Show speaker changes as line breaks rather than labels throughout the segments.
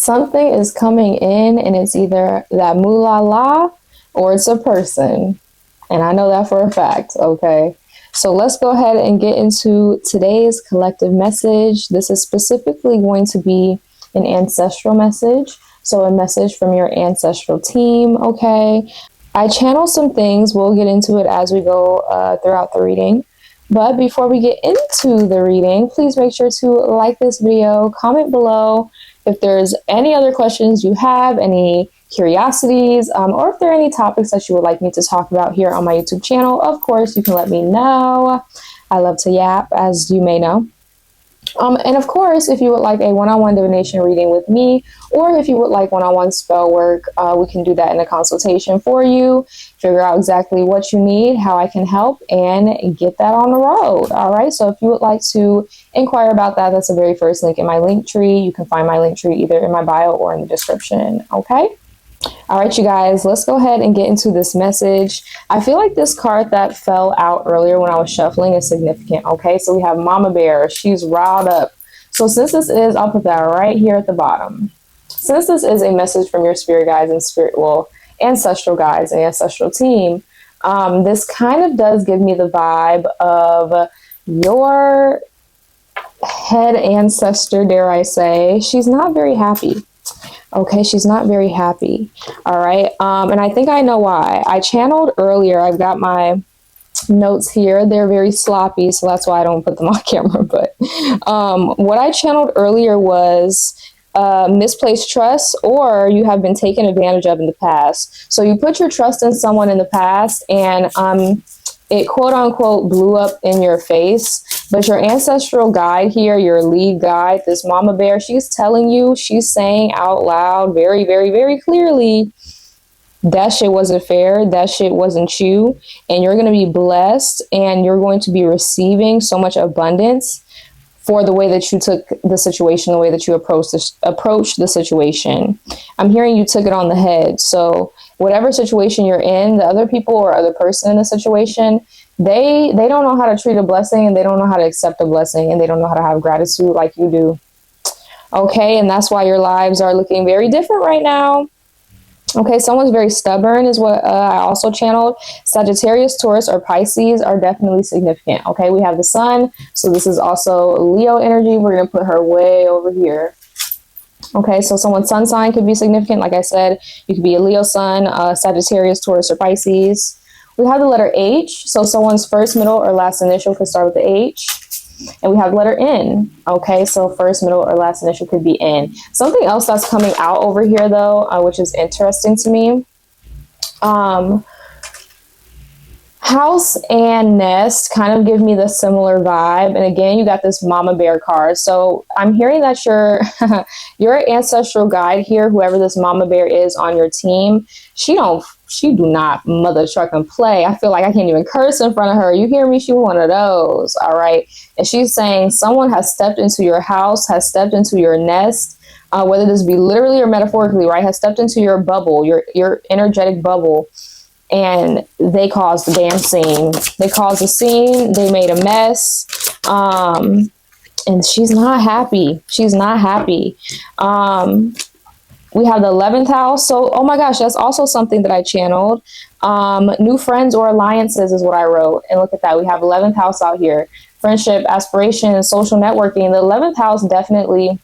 something is coming in, and it's either that moolah la or it's a person. And I know that for a fact, okay? So let's go ahead and get into today's collective message. This is specifically going to be an ancestral message. So a message from your ancestral team, okay? I channeled some things. We'll get into it as we go throughout the reading. But before we get into the reading, please make sure to like this video, comment below if there's any other questions you have, any curiosities, or if there are any topics that you would like me to talk about here on my YouTube channel. Of course, you can let me know. I love to yap, as you may know. And of course, if you would like a one-on-one divination reading with me, or if you would like one-on-one spell work, we can do that in a consultation for you, figure out exactly what you need, how I can help, and get that on the road. All right. So if you would like to inquire about that, that's the very first link in my link tree. You can find my link tree either in my bio or in the description. Okay. All right, you guys, let's go ahead and get into this message. I feel like this card that fell out earlier when I was shuffling is significant. Okay, so we have Mama Bear. She's riled up. So since this is, I'll put that right here at the bottom. Since this is a message from your spirit guides and ancestral guides and ancestral team, this kind of does give me the vibe of your head ancestor, dare I say. She's not very happy. Okay, she's not very happy. All right. And I think I know why. I channeled earlier. I've got my notes here. They're very sloppy, so that's why I don't put them on camera. But what I channeled earlier was misplaced trust, or you have been taken advantage of in the past. So you put your trust in someone in the past, and it quote unquote blew up in your face. But your ancestral guide here, your lead guide, this Mama Bear, she's telling you, she's saying out loud very, very, very clearly, that shit wasn't fair. That shit wasn't you. And you're going to be blessed, and you're going to be receiving so much abundance for the way that you took the situation, the way that you approached the situation. I'm hearing you took it on the head. So whatever situation you're in, the other people or other person in the situation, they don't know how to treat a blessing, and they don't know how to accept a blessing, and they don't know how to have gratitude like you do. Okay, and that's why your lives are looking very different right now. Okay, someone's very stubborn is what I also channeled. Sagittarius, Taurus, or Pisces are definitely significant. Okay, we have the sun, so this is also Leo energy. We're going to put her way over here. Okay, so someone's sun sign could be significant. Like I said, you could be a Leo sun, Sagittarius, Taurus, or Pisces. We have the letter H, so someone's first, middle, or last initial could start with the H. And we have the letter N. Okay, so first, middle, or last initial could be N. Something else that's coming out over here, though, which is interesting to me. House and nest kind of give me the similar vibe. And again, you got this Mama Bear card. So I'm hearing that your ancestral guide here, whoever this Mama Bear is on your team, she do not mother truck and play. I feel like I can't even curse in front of her. You hear me? She one of those. All right. And she's saying someone has stepped into your house, has stepped into your nest, whether this be literally or metaphorically, right? Has stepped into your bubble, your energetic bubble. And they caused the damn scene. They caused a scene. They made a mess. And she's not happy. She's not happy. We have the 11th house. So, oh my gosh, that's also something that I channeled. New friends or alliances is what I wrote. And look at that. We have 11th house out here. Friendship, aspiration, social networking. The 11th house definitely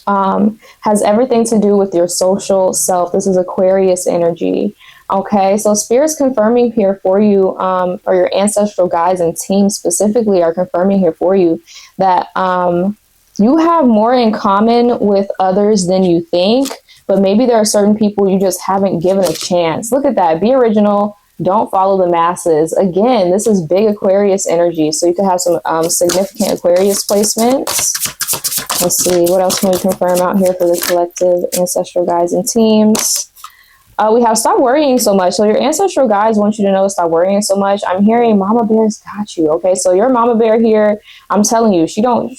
has everything to do with your social self. This is Aquarius energy. Okay, so Spirit's confirming here for you, or your ancestral guides and teams specifically are confirming here for you that you have more in common with others than you think, but maybe there are certain people you just haven't given a chance. Look at that. Be original. Don't follow the masses. Again, this is big Aquarius energy, so you could have some significant Aquarius placements. Let's see, what else can we confirm out here for the collective ancestral guides and teams? We have stop worrying so much. So your ancestral guides want you to know stop worrying so much. I'm hearing Mama Bear's got you. Okay, so your Mama Bear here, I'm telling you, she don't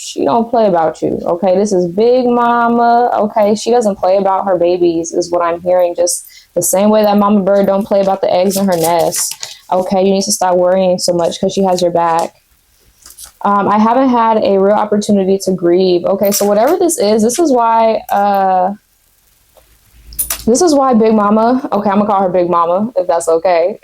play about you. Okay, this is Big Mama. Okay, she doesn't play about her babies is what I'm hearing. Just the same way that Mama Bird don't play about the eggs in her nest. Okay, you need to stop worrying so much because she has your back. I haven't had a real opportunity to grieve. Okay, so whatever this is why This is why Big Mama, okay, I'm gonna call her Big Mama, if that's okay.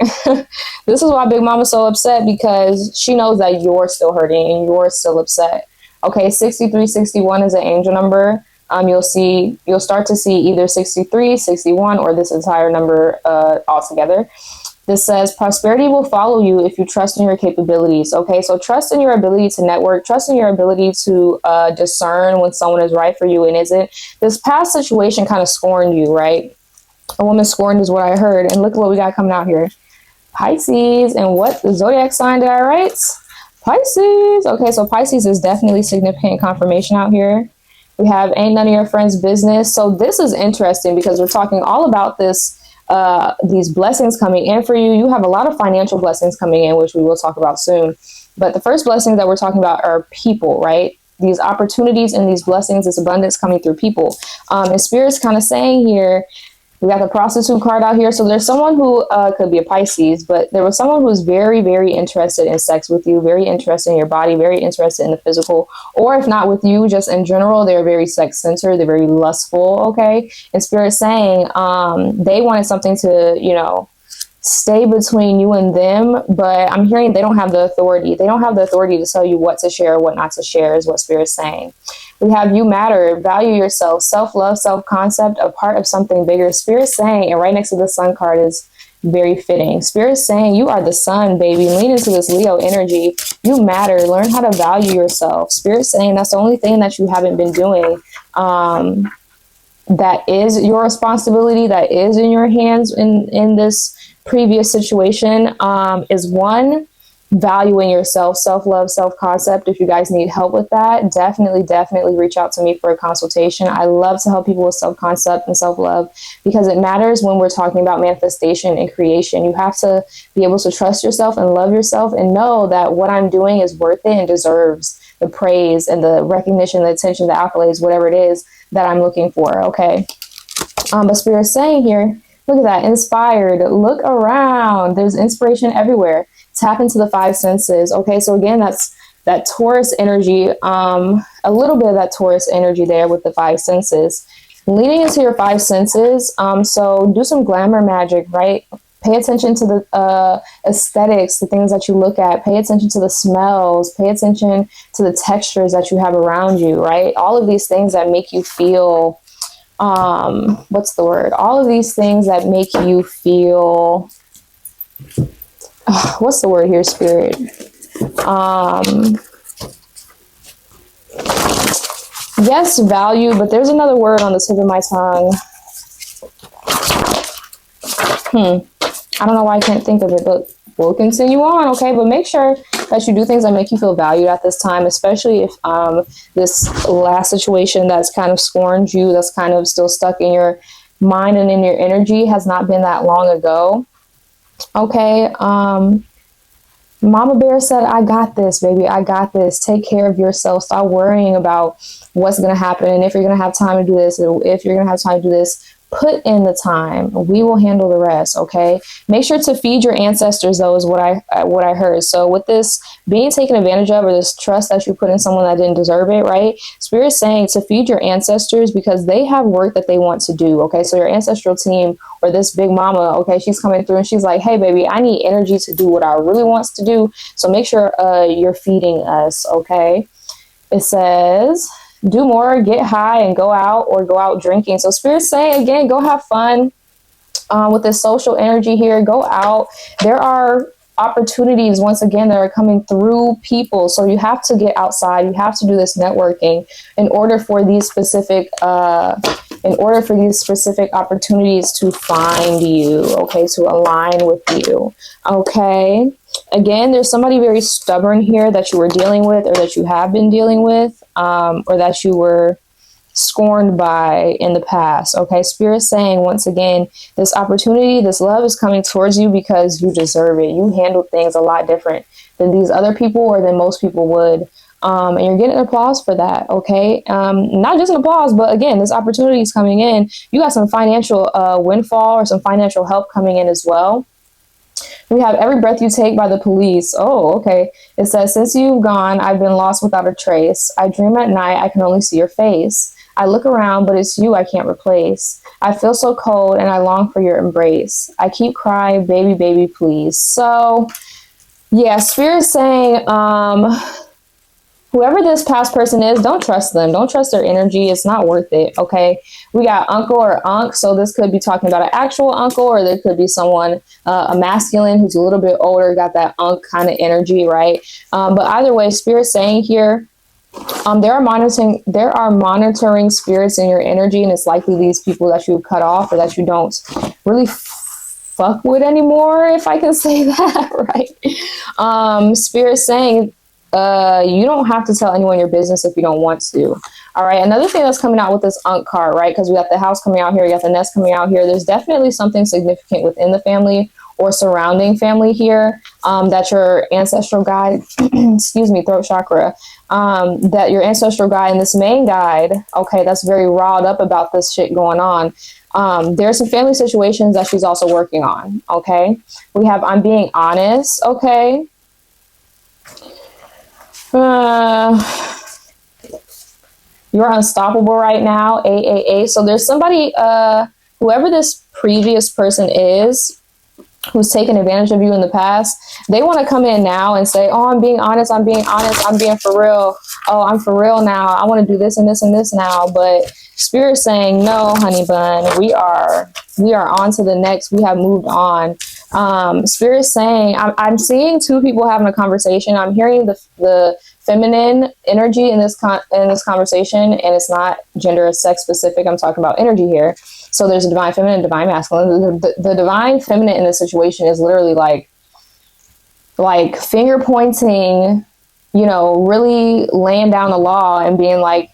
This is why Big Mama's so upset, because she knows that you're still hurting and you're still upset. Okay, 6361 is an angel number. You'll start to see either 63, 61, or this entire number altogether. This says prosperity will follow you if you trust in your capabilities. Okay, so trust in your ability to network, trust in your ability to discern when someone is right for you and isn't. This past situation kind of scorned you, right? A woman scorned is what I heard. And look at what we got coming out here. Pisces. And what the zodiac sign did I write? Pisces. Okay, so Pisces is definitely significant confirmation out here. We have ain't none of your friends' business. So this is interesting because we're talking all about this. These blessings coming in for you. You have a lot of financial blessings coming in, which we will talk about soon. But the first blessings that we're talking about are people, right? These opportunities and these blessings, this abundance coming through people. And Spirit's kind of saying here, we got the prostitute card out here. So there's someone who could be a Pisces, but there was someone who's very, very interested in sex with you, very interested in your body, very interested in the physical, or if not with you, just in general, they're very sex centered. They're very lustful. Okay. And Spirit saying they wanted something to, stay between you and them, but I'm hearing they don't have the authority. They don't have the authority to tell you what to share, what not to share, is what Spirit's saying. We have you matter, value yourself, self-love, self-concept, a part of something bigger. Spirit's saying, and right next to the sun card is very fitting. Spirit's saying you are the sun, baby. Lean into this Leo energy. You matter. Learn how to value yourself. Spirit's saying that's the only thing that you haven't been doing. That is your responsibility. That is in your hands in this previous situation, is one, valuing yourself, self-love, self-concept. If you guys need help with that, definitely reach out to me for a consultation. I love to help people with self-concept and self-love because it matters when we're talking about manifestation and creation. You have to be able to trust yourself and love yourself and know that what I'm doing is worth it and deserves the praise and the recognition, the attention, the accolades, whatever it is that I'm looking for. Okay. But Spirit's saying here, look at that, inspired, look around. There's inspiration everywhere. Tap into the five senses. Okay, so again, that's that Taurus energy, a little bit of that Taurus energy there with the five senses. Leaning into your five senses, so do some glamour magic, right? Pay attention to the aesthetics, the things that you look at. Pay attention to the smells. Pay attention to the textures that you have around you, right? All of these things that make you feel, what's the word? All of these things that make you feel, what's the word here, Spirit? Yes, value, but there's another word on the tip of my tongue. I don't know why I can't think of it, but we'll continue on, okay? But make sure that you do things that make you feel valued at this time, especially if this last situation that's kind of scorned you, that's kind of still stuck in your mind and in your energy has not been that long ago. Okay, Mama Bear said, I got this, baby. I got this. Take care of yourself. Stop worrying about what's going to happen and if you're going to have time to do this, or if you're going to have time to do this. Put in the time. We will handle the rest, okay? Make sure to feed your ancestors, though, is what I heard. So with this being taken advantage of, or this trust that you put in someone that didn't deserve it, right? Spirit's saying to feed your ancestors because they have work that they want to do, okay? So your ancestral team or this big mama, okay, she's coming through and she's like, hey, baby, I need energy to do what I really wants to do. So make sure you're feeding us, okay? It says, do more, get high, and go out or go out drinking. So Spirit's saying, again, go have fun with this social energy here. Go out. There are opportunities, once again, that are coming through people. So you have to get outside. You have to do this networking in order for these specific opportunities to find you, okay, to align with you, okay? Again, there's somebody very stubborn here that you were dealing with, or that you have been dealing with, or that you were scorned by in the past. Okay, Spirit's saying, once again, this opportunity, this love is coming towards you because you deserve it. You handle things a lot different than these other people, or than most people would. And you're getting applause for that, okay? Not just an applause, but again, this opportunity is coming in. You got some financial windfall or some financial help coming in as well. We have Every Breath You Take by the Police. Oh, okay. It says, since you've gone, I've been lost without a trace. I dream at night, I can only see your face. I look around, but it's you I can't replace. I feel so cold and I long for your embrace. I keep crying, baby, baby, please. So yeah, Spirit's saying, whoever this past person is, don't trust them. Don't trust their energy. It's not worth it. Okay. We got uncle or unk. So this could be talking about an actual uncle, or there could be someone, a masculine who's a little bit older, got that unk kind of energy, right? But either way, Spirit's saying here, there are monitoring spirits in your energy, and it's likely these people that you cut off or that you don't really fuck with anymore, if I can say that, right? Spirit saying, you don't have to tell anyone your business if you don't want to. All right. Another thing that's coming out with this Unk card, right? Because we got the house coming out here, you got the nest coming out here. There's definitely something significant within the family or surrounding family here, that your ancestral guide, excuse me, throat chakra, that your ancestral guide and this main guide, okay, that's very riled up about this shit going on. There's some family situations that she's also working on. Okay. We have, I'm being honest. Okay. You're unstoppable right now. AAA. So there's somebody, whoever this previous person is, who's taken advantage of you in the past, they want to come in now and say, oh, I'm being honest, I'm being for real. Oh, I'm for real now. I want to do this and this and this now. But Spirit's saying, no, honey bun, we are on to the next. We have moved on. Spirit's saying, I'm seeing two people having a conversation. I'm hearing the feminine energy in this conversation, and it's not gender or sex specific. I'm talking about energy here. So there's a divine feminine, divine masculine. The divine feminine in this situation is literally like finger pointing, really laying down the law and being like,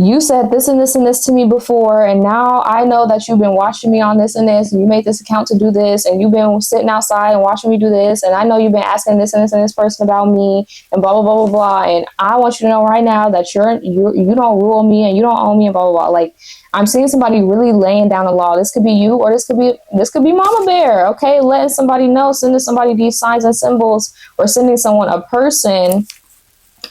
you said this and this and this to me before, and now I know that you've been watching me on this and this, and you made this account to do this, and you've been sitting outside and watching me do this, and I know you've been asking this and this and this person about me, and blah blah blah blah blah, and I want you to know right now that you don't rule me and you don't own me, and blah blah blah. Like, I'm seeing somebody really laying down the law. This could be you, or this could be Mama Bear. Okay, letting somebody know, sending somebody these signs and symbols, or sending someone a person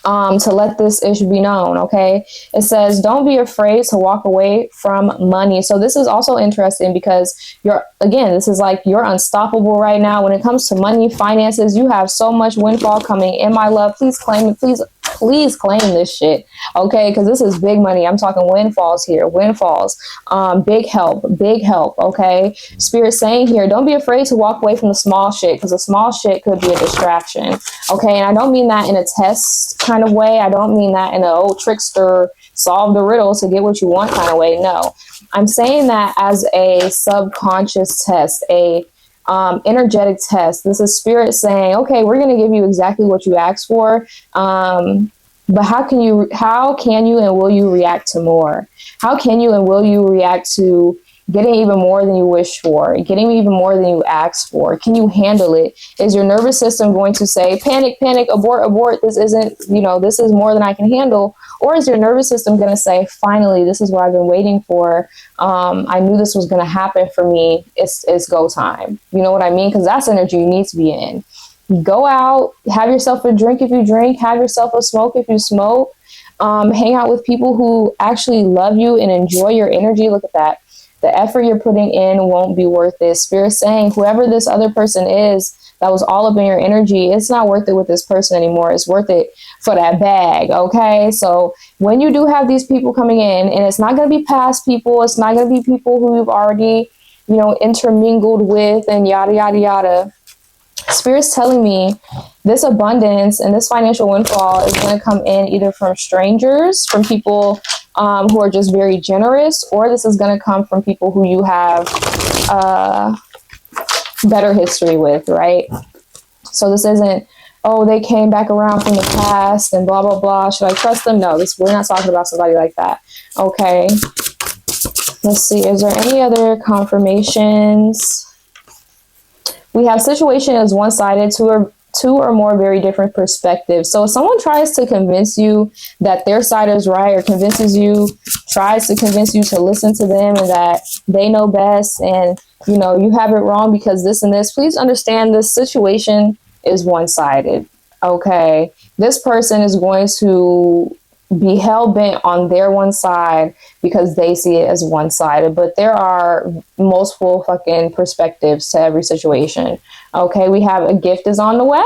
to let this issue be known. Okay, it says, don't be afraid to walk away from money. So this is also interesting because this is like, you're unstoppable right now when it comes to money, finances. You have so much windfall coming in, my love. Please claim it. Please claim this shit. Okay, because this is big money. I'm talking windfalls here. Windfalls. Big help. Okay, Spirit saying here, don't be afraid to walk away from the small shit, because the small shit could be a distraction. Okay, and I don't mean that in a test kind of way. I don't mean that in a old trickster, solve the riddle to get what you want kind of way. No, I'm saying that as a subconscious test, a energetic test. This is Spirit saying, okay, we're going to give you exactly what you asked for. But how can you and will you react to more? How can you and will you react to getting even more than you wish for, getting even more than you asked for? Can you handle it? Is your nervous system going to say, panic, abort, this isn't, this is more than I can handle? Or is your nervous system going to say, finally, this is what I've been waiting for. I knew this was going to happen for me. It's go time. You know what I mean? Because that's energy you need to be in. Go out, have yourself a drink if you drink, have yourself a smoke if you smoke. Hang out with people who actually love you and enjoy your energy. Look at that. The effort you're putting in won't be worth it. Spirit saying, whoever this other person is that was all up in your energy, it's not worth it with this person anymore. It's worth it for that bag. Okay. So when you do have these people coming in, and it's not going to be past people, it's not going to be people who you've already, intermingled with and yada, yada, yada. Spirit's telling me this abundance and this financial windfall is going to come in either from strangers, from people who are just very generous, or this is going to come from people who you have better history with, right? So this isn't, oh, they came back around from the past and blah, blah, blah. Should I trust them? No, we're not talking about somebody like that. Okay. Let's see. Is there any other confirmations? We have situation as one-sided, two or more very different perspectives. So if someone tries to convince you that their side is right, or tries to convince you to listen to them and that they know best, and you have it wrong because this and this, please understand this situation is one-sided. Okay, this person is going to be hell-bent on their one side because they see it as one-sided, but there are multiple fucking perspectives to every situation. Okay, we have a gift is on the way.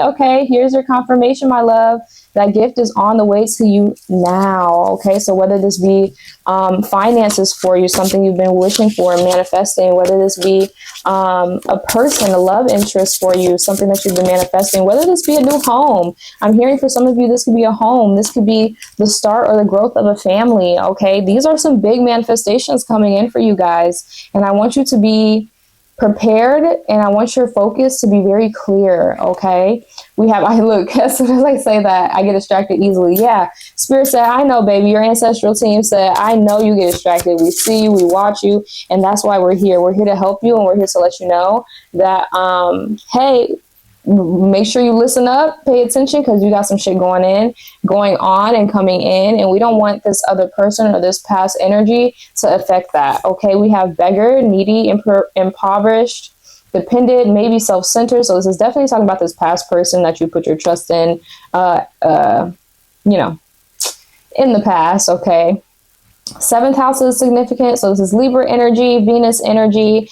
Okay, here's your confirmation, my love. That gift is on the way to you now. Okay, so whether this be finances for you, something you've been wishing for and manifesting, whether this be a person, a love interest for you, something that you've been manifesting, whether this be a new home. I'm hearing for some of you, this could be a home. This could be the start or the growth of a family. Okay, these are some big manifestations coming in for you guys. And I want you to be prepared, and I want your focus to be very clear. Okay, I look, as soon as I say that, I get distracted easily. Yeah, Spirit said, I know, baby. Your ancestral team said, I know you get distracted. We see you, we watch you, and that's why we're here. We're here to help you, and we're here to let you know that, hey, make sure you listen up, pay attention, because you got some shit going on and coming in, and we don't want this other person or this past energy to affect that. Okay, we have beggar, needy, impoverished, dependent, maybe self-centered. So this is definitely talking about this past person that you put your trust in, in the past. Okay. Seventh house is significant. So this is Libra energy, Venus energy.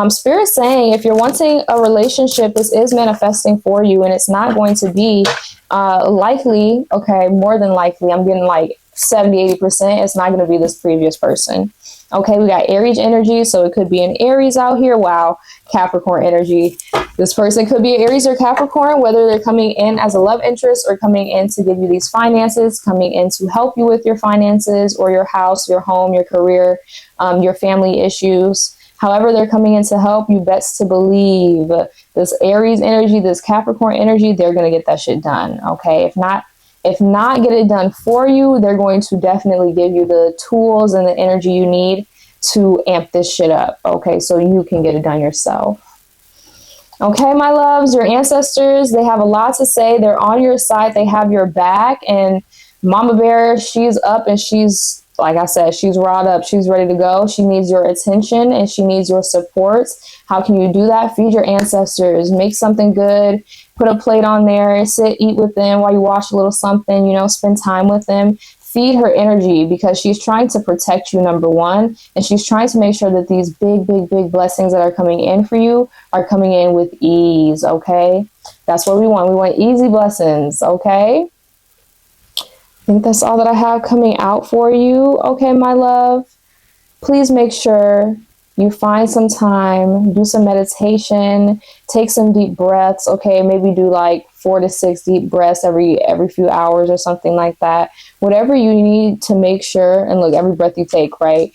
Spirit saying if you're wanting a relationship, this is manifesting for you, and it's not going to be likely. Okay, more than likely. I'm getting like 70-80%. It's not going to be this previous person. Okay, we got Aries energy, so it could be an Aries out here. Wow, Capricorn energy. This person could be Aries or Capricorn, whether they're coming in as a love interest or coming in to give you these finances, coming in to help you with your finances or your house, your home, your career, your family issues. However they're coming in to help, you best to believe this Aries energy, this Capricorn energy, they're going to get that shit done. Okay, if not get it done for you, they're going to definitely give you the tools and the energy you need to amp this shit up. Okay, so you can get it done yourself. Okay, my loves, your ancestors, they have a lot to say. They're on your side. They have your back. And Mama Bear, she's up, and she's, like I said, she's riled up. She's ready to go. She needs your attention, and she needs your support. How can you do that? Feed your ancestors. Make something good. Put a plate on there. Sit, eat with them while you watch a little something, spend time with them. Feed her energy, because she's trying to protect you, number one, and she's trying to make sure that these big, big, big blessings that are coming in for you are coming in with ease. Okay, that's what we want. We want easy blessings. Okay, I think that's all that I have coming out for you. Okay, my love, please make sure you find some time, do some meditation, take some deep breaths. Okay, maybe do like 4 to 6 deep breaths every few hours or something like that. Whatever you need to make sure, and look, every breath you take, right?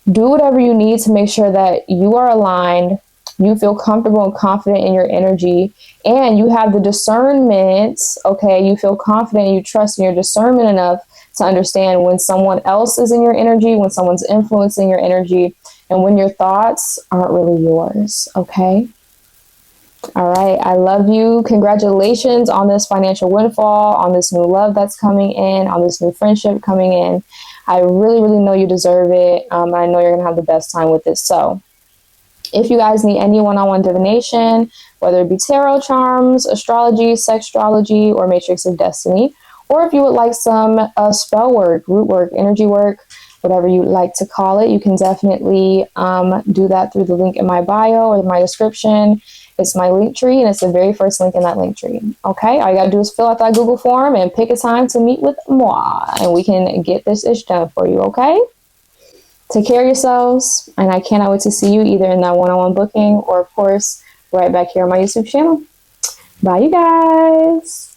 Do whatever you need to make sure that you are aligned, you feel comfortable and confident in your energy, and you have the discernment. Okay, you feel confident and you trust in your discernment enough to understand when someone else is in your energy, when someone's influencing your energy, and when your thoughts aren't really yours. Okay. All right. I love you. Congratulations on this financial windfall, on this new love that's coming in, on this new friendship coming in. I really, really know you deserve it. I know you're going to have the best time with this. So if you guys need any one-on-one divination, whether it be tarot charms, astrology, sextrology, or matrix of destiny, or if you would like some spell work, root work, energy work, whatever you like to call it, you can definitely do that through the link in my bio or my description. It's my link tree, and it's the very first link in that link tree. Okay, all you gotta do is fill out that Google form and pick a time to meet with moi, and we can get this ish done for you. Okay, take care of yourselves, and I cannot wait to see you either in that one-on-one booking or, of course, right back here on my YouTube channel. Bye, you guys.